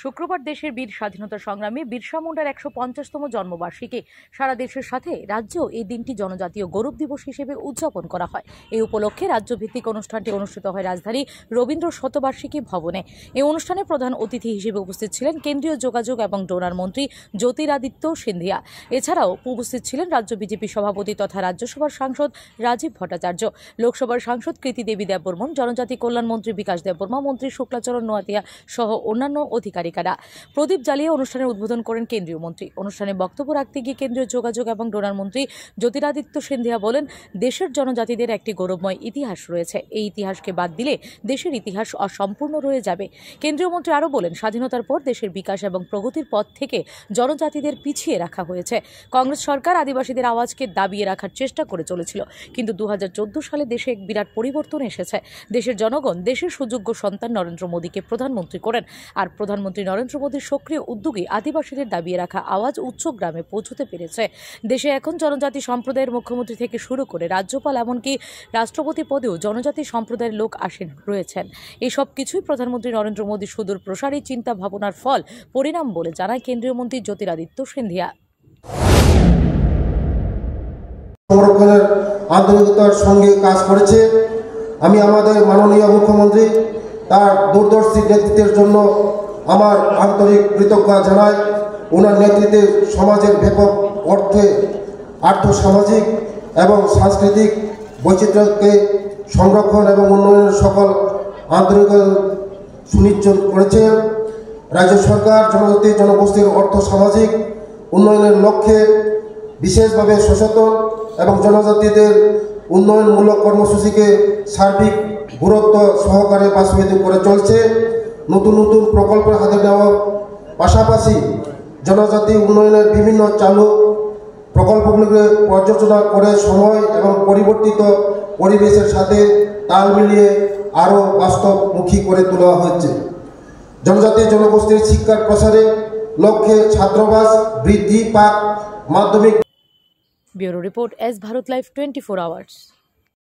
শুক্রবার দেশের বীর স্বাধীনতা সংগ্রামী বিরসা মুন্ডার ১৫০তম জন্মবার্ষিকী। সারা দেশের সাথে রাজ্যেও এই দিনটি জনজাতীয় গৌরব দিবস হিসেবে উদযাপন করা হয়। এই উপলক্ষে রাজ্যভিত্তিক অনুষ্ঠানটি অনুষ্ঠিত হয় রাজধানী রবীন্দ্র শতবার্ষিকী ভবনে। এই অনুষ্ঠানে প্রধান অতিথি হিসেবে উপস্থিত ছিলেন কেন্দ্রীয় যোগাযোগ এবং ডোনার মন্ত্রী জ্যোতিরাদিত্য সিন্ধিয়া। এছাড়াও উপস্থিত ছিলেন রাজ্য বিজেপি সভাপতি তথা রাজ্যসভার সাংসদ রাজীব ভট্টাচার্য, লোকসভার সাংসদ কৃতি দেবী দেববর্মন, জনজাতি কল্যাণ মন্ত্রী বিকাশ দেববর্মা, মন্ত্রী শুক্লাচরণ নোয়াতিয়া সহ অন্যান্য অধিকারী। প্রদীপ জ্বালিয়ে অনুষ্ঠানের উদ্বোধন করেন কেন্দ্রীয় মন্ত্রী। অনুষ্ঠানে বক্তব্য রাখতে গিয়ে কেন্দ্রীয় যোগাযোগ এবং ডোনার মন্ত্রী জ্যোতিরাদিত্য সিন্ধিয়া বলেন, দেশের জনজাতিদের একটি গৌরবময় ইতিহাস রয়েছে। এই ইতিহাসকে বাদ দিলে দেশের ইতিহাস অসম্পূর্ণ রয়ে যাবে। কেন্দ্রীয় মন্ত্রী আরও বলেন, স্বাধীনতার পর দেশের বিকাশ এবং প্রগতির পথ থেকে জনজাতিদের পিছিয়ে রাখা হয়েছে। কংগ্রেস সরকার আদিবাসীদের আওয়াজকে দাবিয়ে রাখার চেষ্টা করে চলেছিল, কিন্তু ২০১৪ সালে দেশে এক বিরাট পরিবর্তন এসেছে। দেশের জনগণ দেশের সুযোগ্য সন্তান নরেন্দ্র মোদীকে প্রধানমন্ত্রী করেন, আর প্রধানমন্ত্রী নরেন্দ্র মোদীর সক্রিয় উদ্যোগে আদিবাসীদের দাবিয়ে রাখা আওয়াজ উচ্চ গ্রামে পৌঁছতে পেরেছে। দেশে এখন জনজাতি সম্প্রদায়ের মুখ্যমন্ত্রী থেকে শুরু করে রাজ্যপাল এমনকি রাষ্ট্রপতি পদেও জনজাতি সম্প্রদায়ের লোক আসীন রয়েছেন। এসব কিছুই প্রধানমন্ত্রী নরেন্দ্র মোদীর সুদূর প্রসারী চিন্তা ভাবনার ফল পরিণাম বলে জানায় কেন্দ্রীয় মন্ত্রী জ্যোতিরাদিত্য সিন্ধিয়া। সংরক্ষণের আন্তরিকতার সঙ্গে কাজ করেছে। আমি আমাদের মাননীয় মুখ্যমন্ত্রী তার দূরদর্শী নেতৃত্বের জন্য আমার আন্তরিক কৃতজ্ঞতা জানাই। ওনার নেতৃত্বে সমাজের ব্যাপক অর্থে আর্থসামাজিক এবং সাংস্কৃতিক বৈচিত্র্যকে সংরক্ষণ এবং উন্নয়নের সকল আন্তরিকতা সুনিশ্চিত করেছে। রাজ্য সরকার জনজাতি জনগোষ্ঠীর অর্থ সামাজিক উন্নয়নের লক্ষ্যে বিশেষভাবে সচেতন এবং জনজাতিদের উন্নয়নমূলক কর্মসূচিকে সার্বিক গুরুত্ব সহকারে বাস্তবায়িত করে চলছে। নতুন নতুন প্রকল্পের হাতে নেওয়ার পাশাপাশি জনজাতি উন্নয়নের বিভিন্ন চালু প্রকল্পগুলিকে পর্যালোচনা করে সময় এবং পরিবর্তিত পরিবেশের সাথে তাল মিলিয়ে আরও বাস্তবমুখী করে তোলা হচ্ছে। জনজাতি জনগোষ্ঠীর শিক্ষার প্রসারের লক্ষ্যে ছাত্রাবাস বৃদ্ধি পাক মাধ্যমিক। Bureau report, S Bharat live 24 hours.